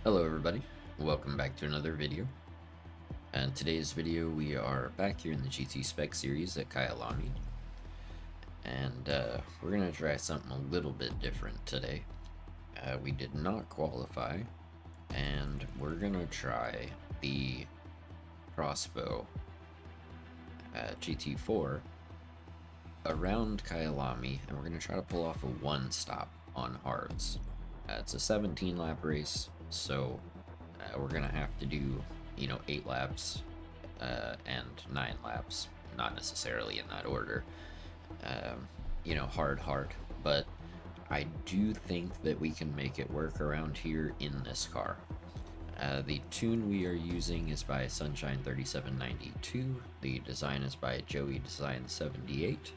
Hello everybody, welcome back to another video. And today's video we are back here in the GT Spec series at Kyalami. And we're going to try something a little bit different today. We did not qualify, and we're going to try the crossbow GT4 around Kyalami, and we're going to try to pull off a one stop on hards. It's a 17 lap race, so we're gonna have to do 8 laps and 9 laps, not necessarily in that order. Hard, but I do think that we can make it work around here in this car. The tune we are using is by Sunshine 3792. The design is by Joey Design 78.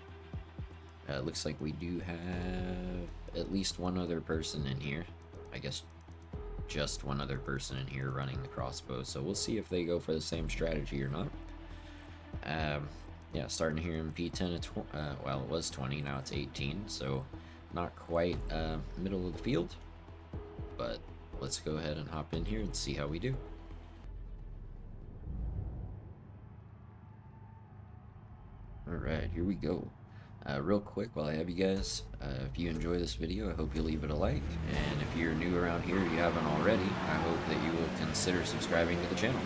Looks like we do have at least one other person in here. I guess just one other person in here running the crossbow, so we'll see if they go for the same strategy or not. Yeah, starting here in P10 well, it was 20, now it's 18, so not quite middle of the field, but let's go ahead and hop in here and see how we do. Alright, here we go. Real quick while I have you guys, if you enjoy this video, I hope you leave it a like, and if you're new around here, you haven't already, I hope that you will consider subscribing to the channel.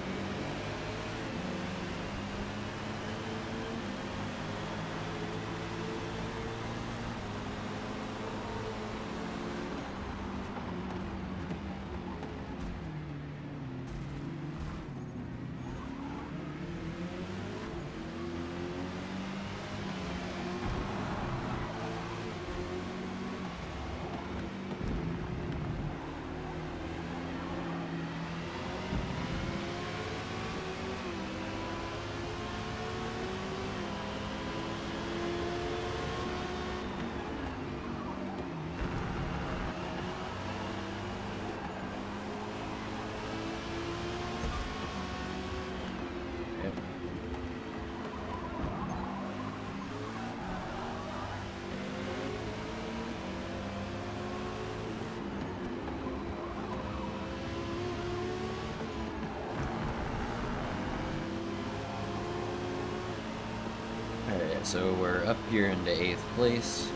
Alright, so we're up here into 8th place.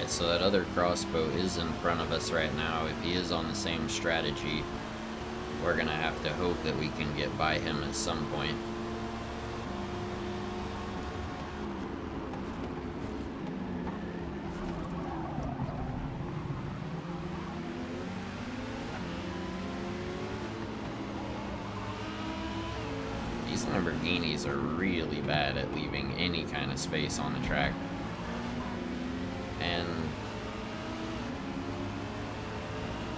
So that other crossbow is in front of us right now. If he is on the same strategy, we're gonna have to hope that we can get by him at some point. These Lamborghinis are really bad at leaving any kind of space on the track. And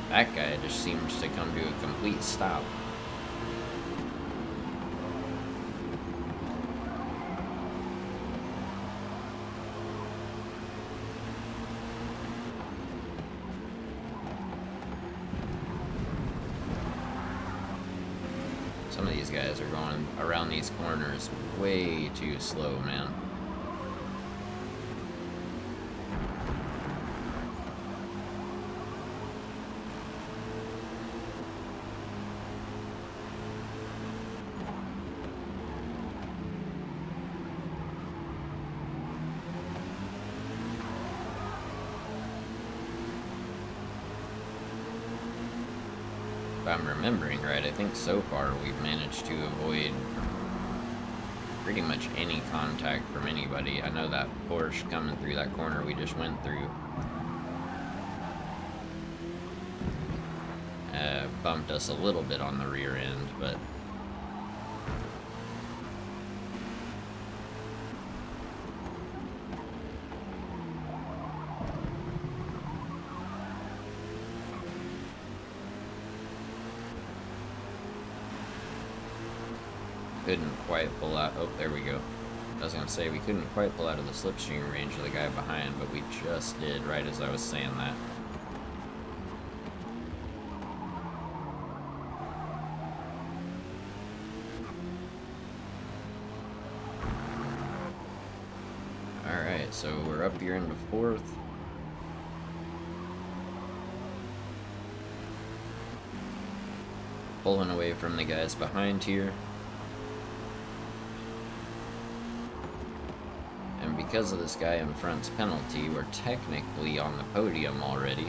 that guy just seems to come to a complete stop. Some of these guys are going around these corners way too slow, man. If I'm remembering right, I think so far we've managed to avoid pretty much any contact from anybody. I know that Porsche coming through that corner we just went through bumped us a little bit on the rear end, but couldn't quite pull out. Oh, there we go. I was gonna say we couldn't quite pull out of the slipstream range of the guy behind, but we just did right as I was saying that. Alright, so we're up here into fourth. Pulling away from the guys behind here. And because of this guy in front's penalty, we're technically on the podium already.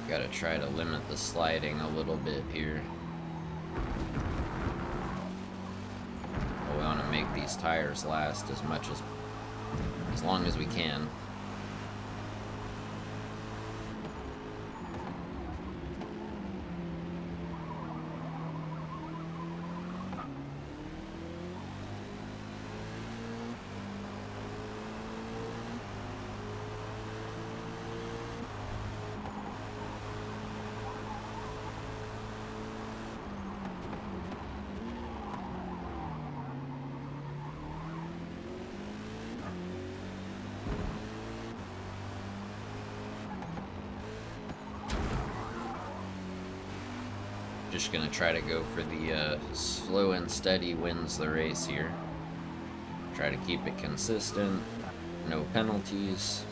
Gotta try to limit the sliding a little bit here. We want to make these tires last as long as we can. Just gonna try to go for the slow and steady wins the race here. Try to keep it consistent, no penalties.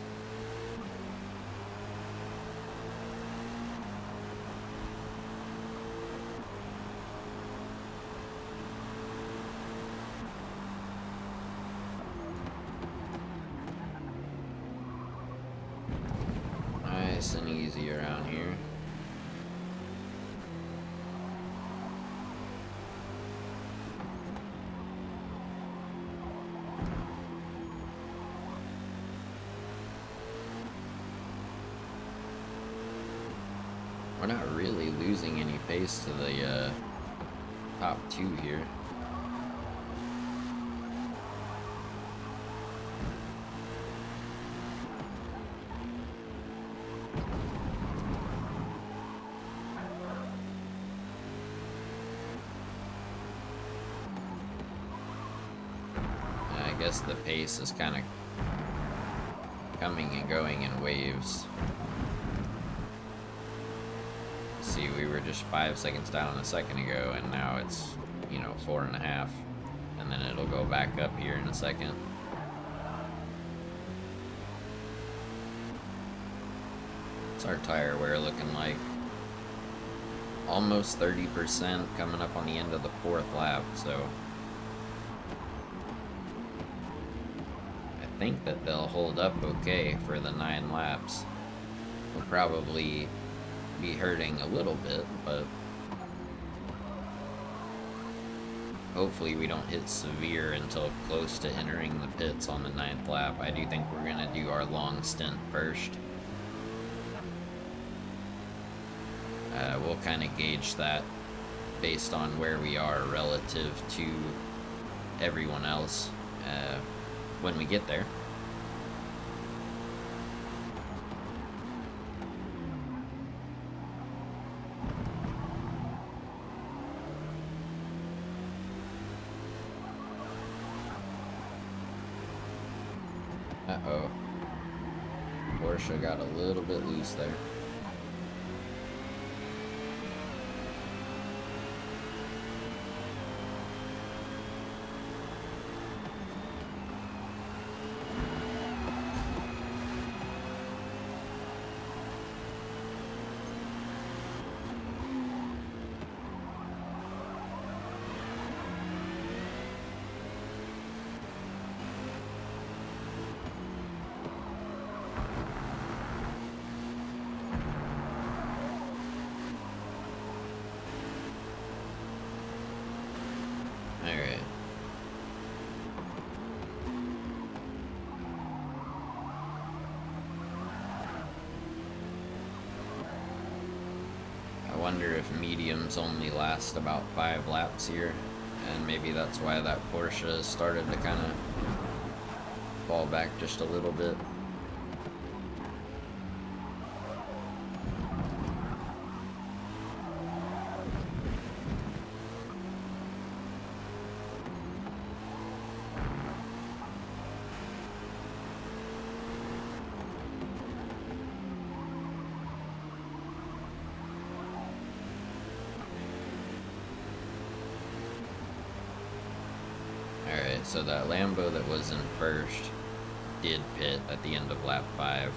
Nice and easy around here. We're not really losing any pace to the top two here. I guess the pace is kind of coming and going in waves. See, we were just 5 seconds down a second ago, and now it's, 4.5, and then it'll go back up here in a second. What's our tire wear looking like? Almost 30% coming up on the end of the fourth lap, so I think that they'll hold up okay for the 9 laps. We'll probably be hurting a little bit, but hopefully we don't hit severe until close to entering the pits on the 9th lap. I do think we're gonna do our long stint first. We'll kind of gauge that based on where we are relative to everyone else when we get there. Uh-oh. Porsche got a little bit loose there. Alright. I wonder if mediums only last about 5 laps here, and maybe that's why that Porsche started to kind of fall back just a little bit. So that Lambo that was in first did pit at the end of lap 5.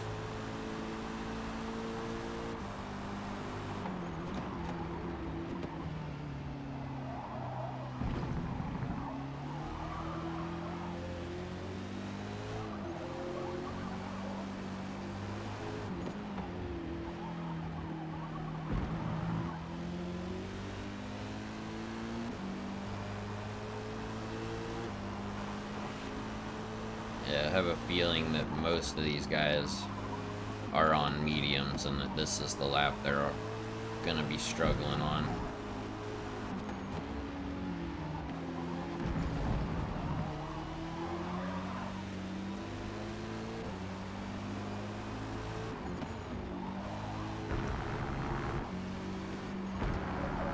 Yeah, I have a feeling that most of these guys are on mediums and that this is the lap they're gonna be struggling on.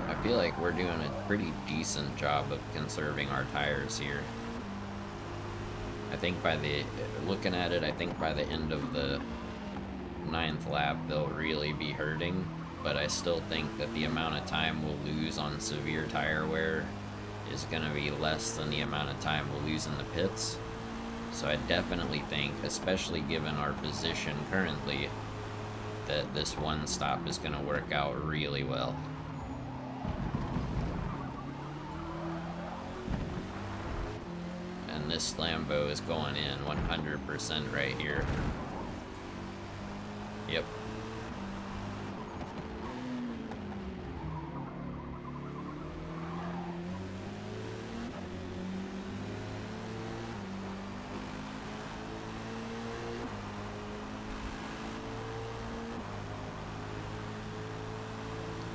I feel like we're doing a pretty decent job of conserving our tires here. I think looking at it, I think by the end of the 9th lap, they'll really be hurting, but I still think that the amount of time we'll lose on severe tire wear is going to be less than the amount of time we'll lose in the pits. So I definitely think, especially given our position currently, that this one stop is going to work out really well. And this Lambo is going in 100% right here. Yep.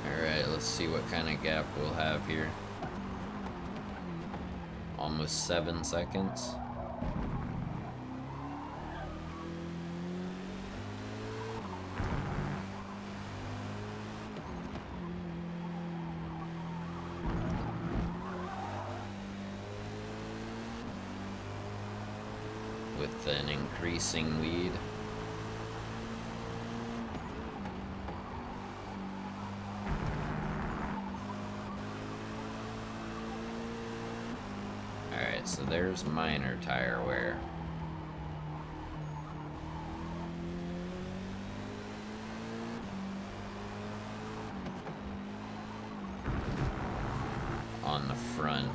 Alright, let's see what kind of gap we'll have here. Almost 7 seconds. With an increasing lead. Alright, so there's minor tire wear. On the front.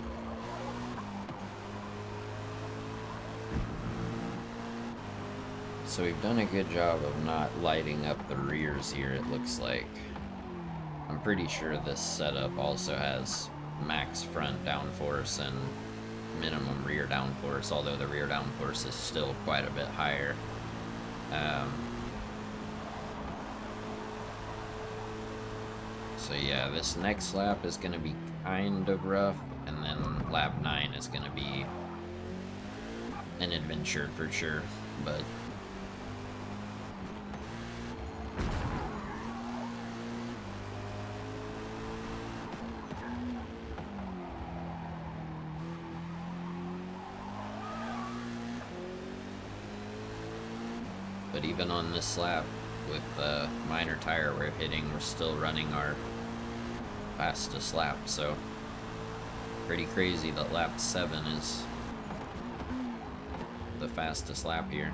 So we've done a good job of not lighting up the rears here, it looks like. I'm pretty sure this setup also has max front downforce and minimum rear downforce, although the rear downforce is still quite a bit higher. So yeah, this next lap is going to be kind of rough, and then lap 9 is going to be an adventure for sure, but even on this lap, with minor tire wear hitting, we're still running our fastest lap, so pretty crazy that lap 7 is the fastest lap here.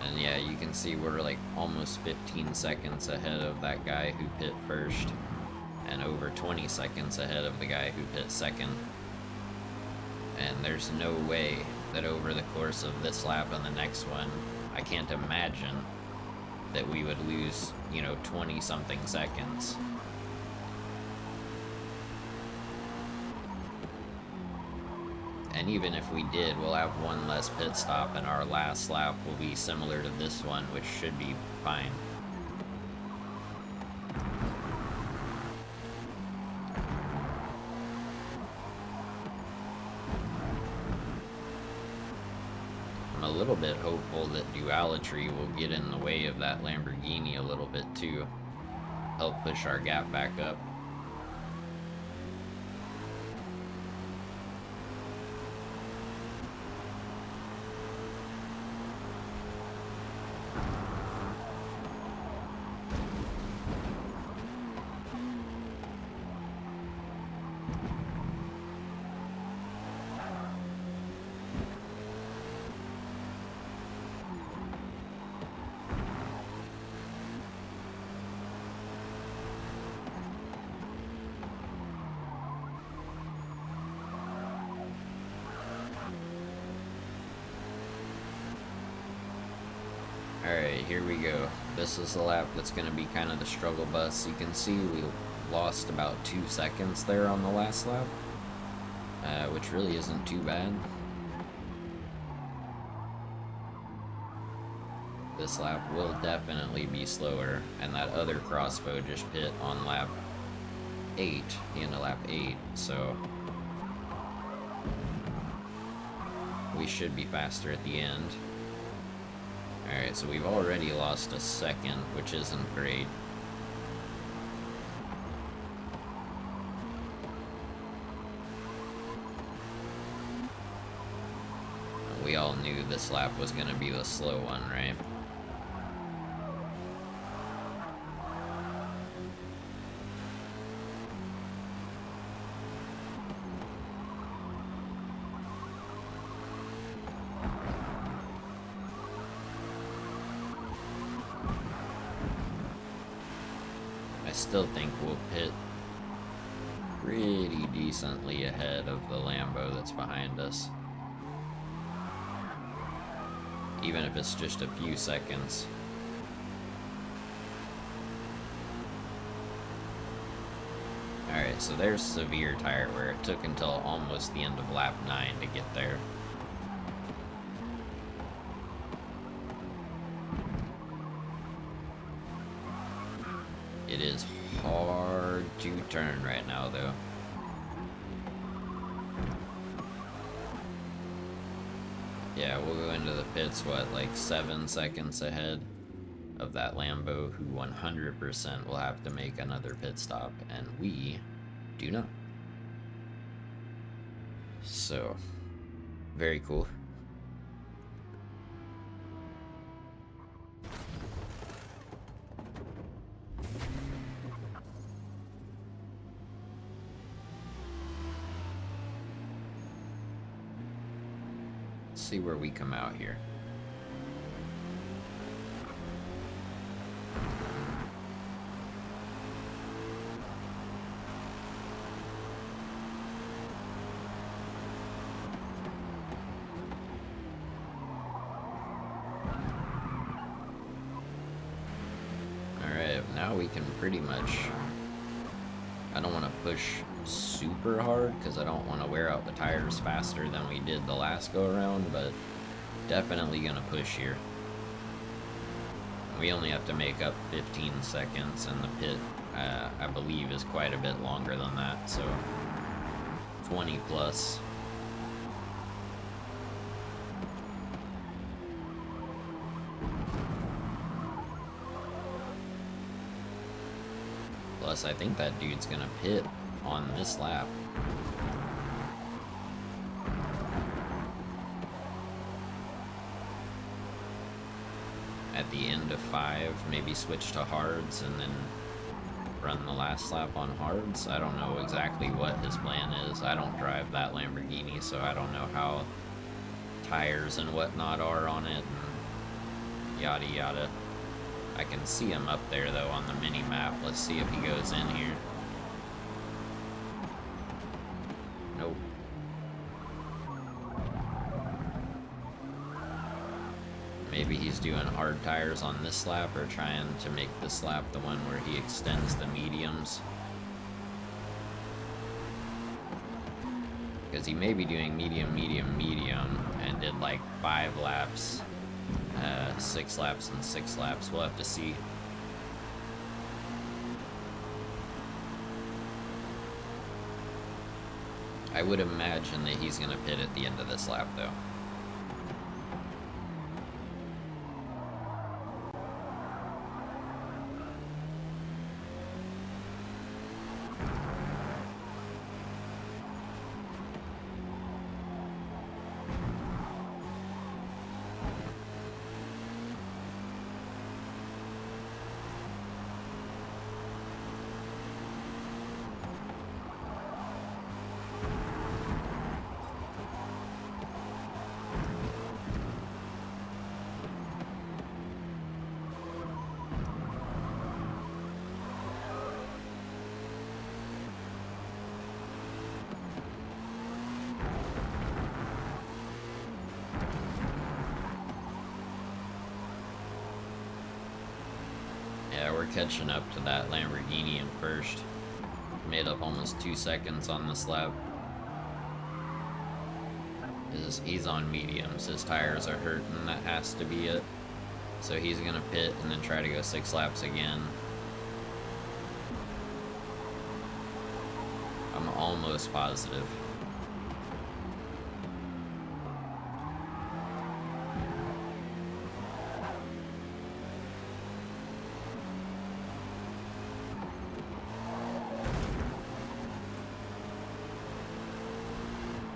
And yeah, you can see we're like almost 15 seconds ahead of that guy who pit first, and over 20 seconds ahead of the guy who pit second. And there's no way that over the course of this lap and the next one, I can't imagine that we would lose, 20-something seconds. And even if we did, we'll have one less pit stop, and our last lap will be similar to this one, which should be fine. I'm a little bit hopeful that duality will get in the way of that Lamborghini a little bit too. Help push our gap back up. Alright, here we go. This is the lap that's going to be kind of the struggle bus. You can see we lost about 2 seconds there on the last lap, which really isn't too bad. This lap will definitely be slower, and that other crossbow just pit on lap 8, the end of lap 8, so we should be faster at the end. Alright, so we've already lost a second, which isn't great. We all knew this lap was going to be the slow one, right? I still think we'll pit pretty decently ahead of the Lambo that's behind us. Even if it's just a few seconds. Alright, so there's severe tire wear. It took until almost the end of lap 9 to get there. It is hard to turn right now, though. Yeah, we'll go into the pits, what, like 7 seconds ahead of that Lambo, who 100% will have to make another pit stop, and we do not. So, very cool. See where we come out here. Alright, now we can pretty much... I don't want to push super hard because I don't want to wear out the tires faster than we did the last go around, but definitely gonna push here. We only have to make up 15 seconds, and the pit I believe is quite a bit longer than that, so 20 plus. Plus, I think that dude's gonna pit on this lap. At the end of 5, maybe switch to hards and then run the last lap on hards. I don't know exactly what his plan is. I don't drive that Lamborghini, so I don't know how tires and whatnot are on it, and yada yada. I can see him up there though on the mini map. Let's see if he goes in here. Nope. Maybe he's doing hard tires on this lap, or trying to make this lap the one where he extends the mediums. Because he may be doing medium, medium, medium, and did like 5 laps. 6 laps and 6 laps. We'll have to see. I would imagine that he's gonna pit at the end of this lap, though. we're catching up to that Lamborghini in first. Made up almost 2 seconds on this lap. He's on mediums. His tires are hurting. That has to be it. So he's gonna pit and then try to go 6 laps again. I'm almost positive.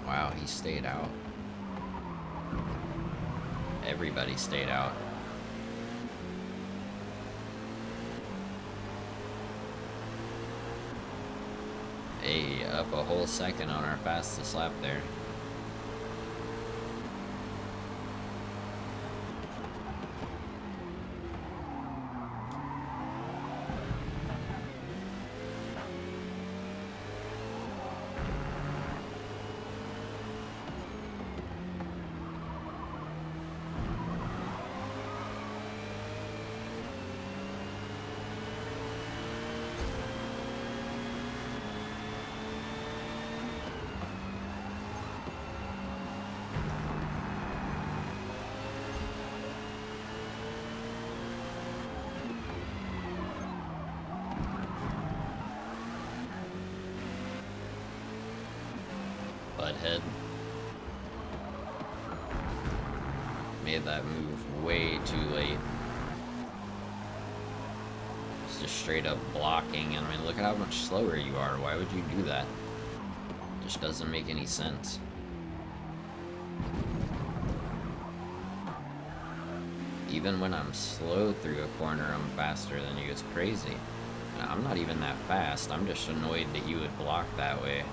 Wow, he stayed out. Everybody stayed out. Hey, up a whole second on our fastest lap there. Butthead. Made that move way too late. It's just straight up blocking, and I mean, look at how much slower you are. Why would you do that? Just doesn't make any sense. Even when I'm slow through a corner, I'm faster than you. It's crazy. I'm not even that fast. I'm just annoyed that you would block that way.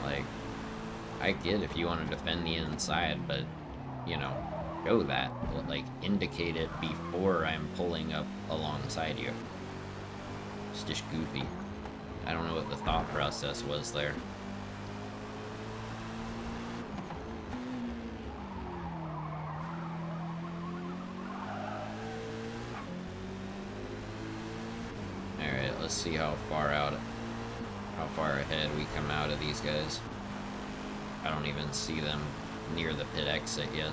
Like, I get if you want to defend the inside, but, you know, show that. Like, indicate it before I'm pulling up alongside you. It's just goofy. I don't know what the thought process was there. Alright, let's see how far ahead we come out of these guys. I don't even see them near the pit exit yet.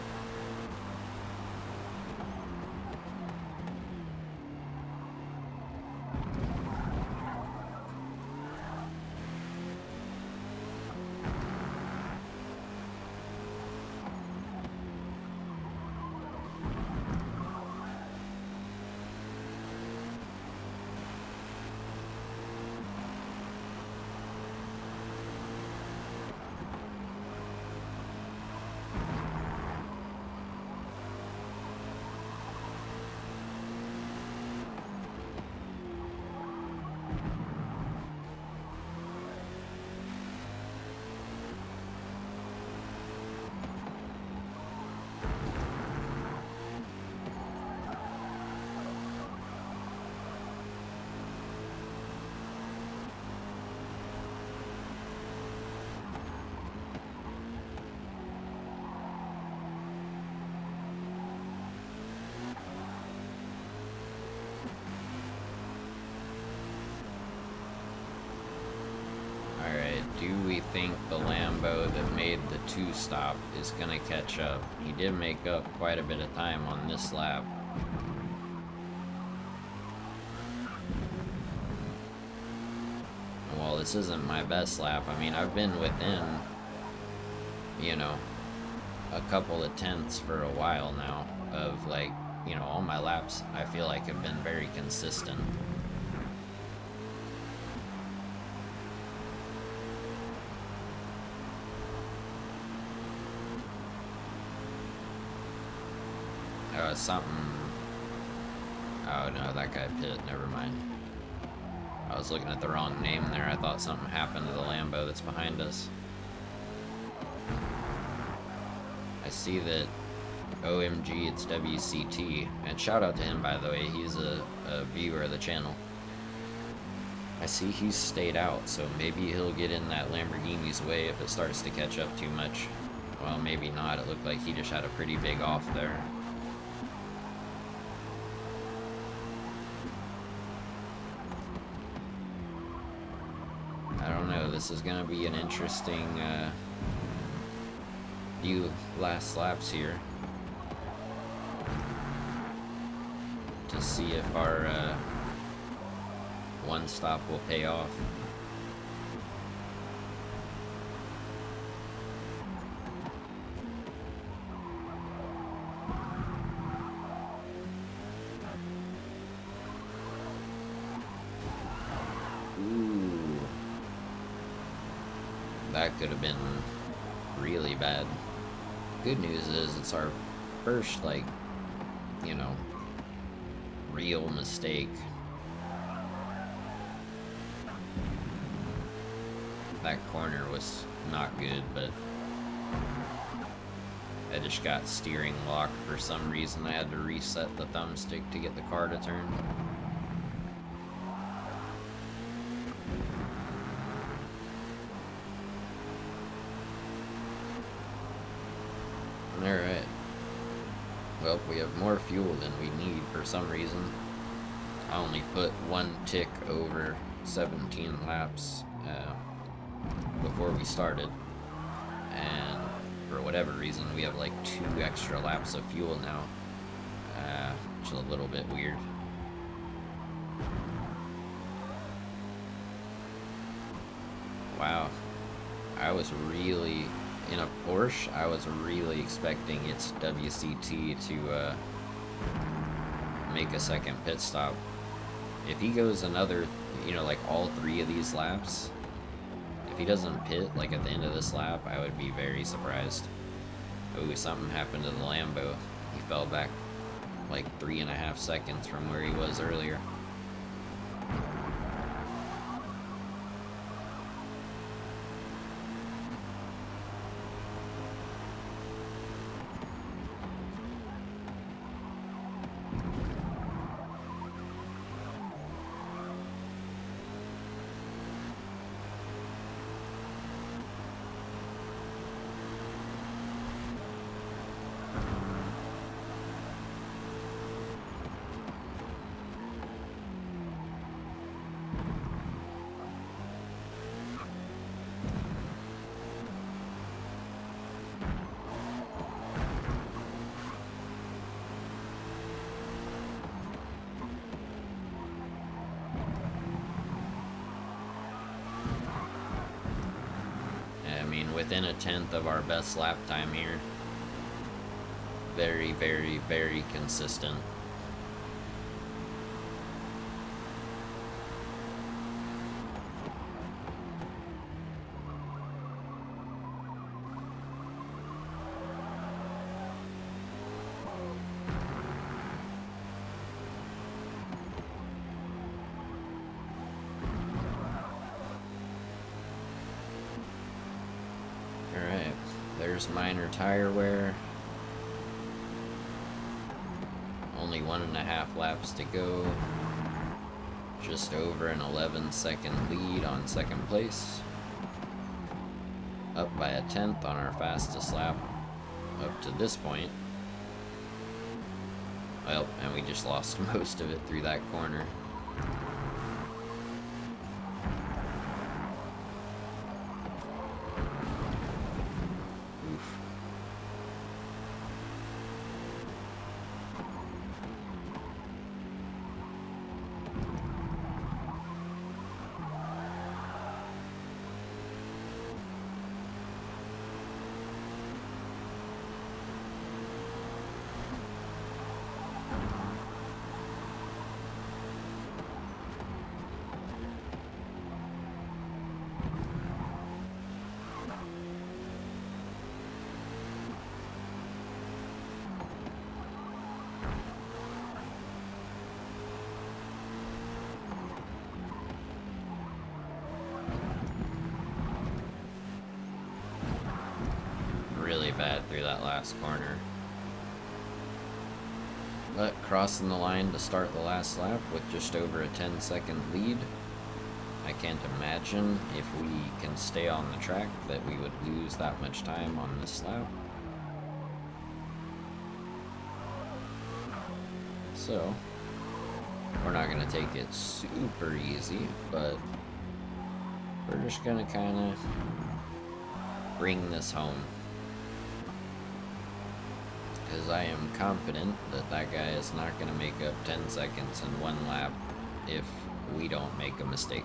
Do we think the Lambo that made the 2-stop is going to catch up? He did make up quite a bit of time on this lap. Well, this isn't my best lap. I mean, I've been within, you know, a couple of tenths for a while now of, like, you know, all my laps I feel like have been very consistent. Something. Oh no, that guy pit. Never mind. I was looking at the wrong name there. I thought something happened to the Lambo that's behind us. I see that. OMG, it's WCT. And shout out to him, by the way. He's a viewer of the channel. I see he's stayed out, so maybe he'll get in that Lamborghini's way if it starts to catch up too much. Well, maybe not. It looked like he just had a pretty big off there. I don't know, this is gonna be an interesting few last laps here to see if our one stop will pay off. Ooh, that could have been really bad. Good news is it's our first, like, you know, real mistake. That corner was not good, but I just got steering lock for some reason. I had to reset the thumbstick to get the car to turn. Alright. Well, we have more fuel than we need for some reason. I only put one tick over 17 laps before we started. And for whatever reason, we have like 2 extra laps of fuel now. Which is a little bit weird. Wow. I was really... In a Porsche, I was really expecting its WCT to make a second pit stop. If he goes another, you know, like all 3 of these laps, if he doesn't pit, like at the end of this lap, I would be very surprised. Ooh, something happened to the Lambo. He fell back like 3.5 seconds from where he was earlier. Within a tenth of our best lap time here. Very, very, very consistent. There's minor tire wear. Only 1.5 laps to go. Just over an 11-second lead on second place. Up by a tenth on our fastest lap up to this point. Well, and we just lost most of it through that corner. Really bad through that last corner. But crossing the line to start the last lap with just over a 10-second lead. I can't imagine if we can stay on the track that we would lose that much time on this lap. So, we're not going to take it super easy, but we're just gonna kind of bring this home. Because I am confident that that guy is not going to make up 10 seconds in one lap if we don't make a mistake.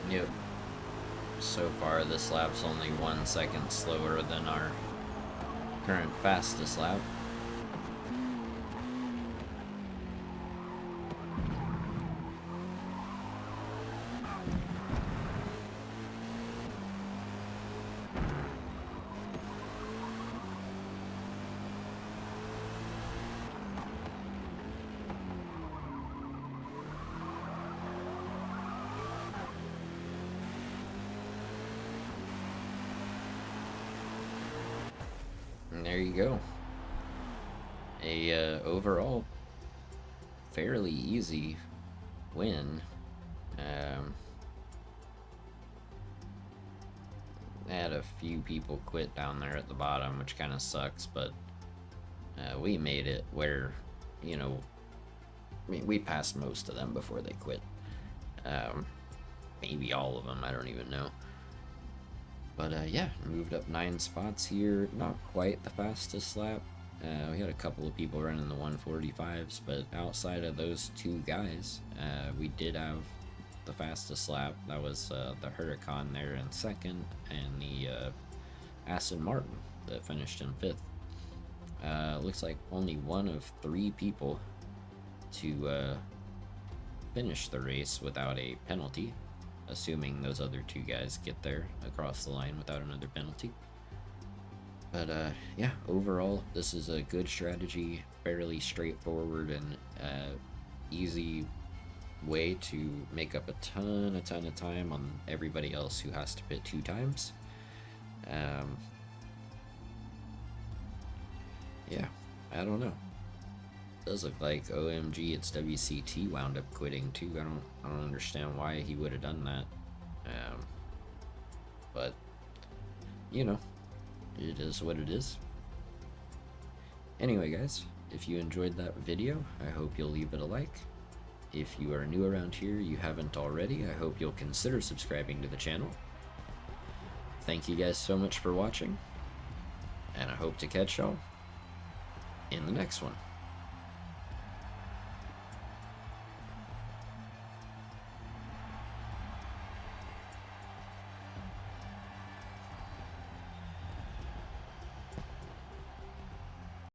Yep. So far, this lap's only 1 second slower than our current fastest lap. And there you go. A overall fairly easy win. Had a few people quit down there at the bottom, which kind of sucks, but we made it where, you know, we passed most of them before they quit. Maybe all of them, I don't even know. But yeah, moved up 9 spots here. Not quite the fastest lap. We had a couple of people running the 145s, but outside of those two guys, we did have the fastest lap. That was the Huracan there in second, and the Aston Martin that finished in fifth. Looks like only one of 3 people to finish the race without a penalty, assuming those other 2 guys get there across the line without another penalty. But yeah, overall, this is a good strategy, fairly straightforward and easy way to make up a ton of time on everybody else who has to pit 2 times. Yeah, I don't know. Does look like OMG it's WCT wound up quitting too. I don't understand why he would have done that. But you know, it is what it is. Anyway guys, if you enjoyed that video, I hope you'll leave it a like. If you are new around here, you haven't already, I hope you'll consider subscribing to the channel. Thank you guys so much for watching, and I hope to catch y'all in the next one.